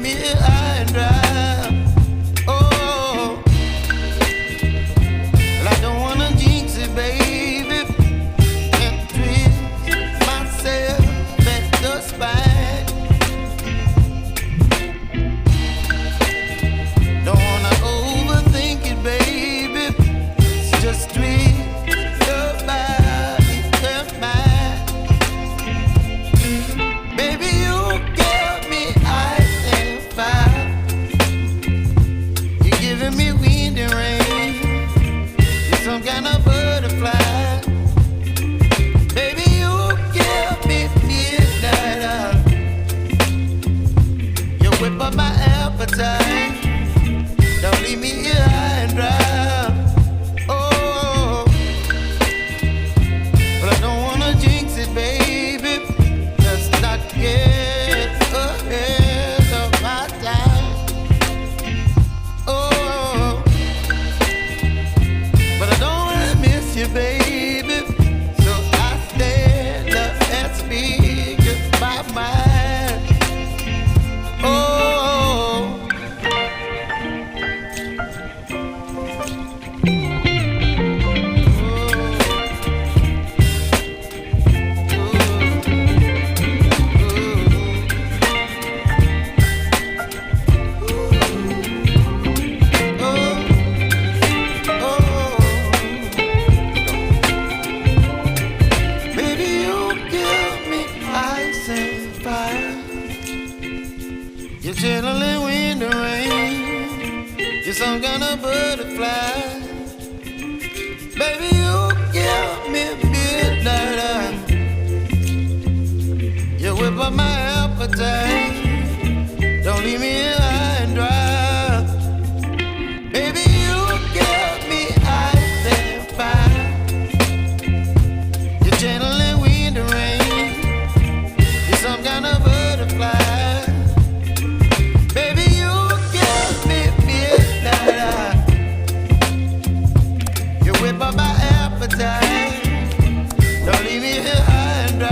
me high and dry. Oh, well, I don't wanna jinx it, baby, and twist myself at the spine. Don't wanna overthink it, baby. It's just twist your body and mine. Baby, you give me ice and fire. You're giving me wind and rain. You're some kind of butterfly. Baby, you give me midnight oil. You whip up my appetite. Don't leave me here high and dry. Oh, but I don't wanna jinx it, baby. Let's not get ahead of my time. Oh, but I don't wanna miss you, baby. So I stand up and speak my mind. Oh. Baby, you give me ice and fire. You're chilling wind and rain. You're some kind of butterfly. Baby, you give me midnight oil. You whip up my appetite. Don't leave me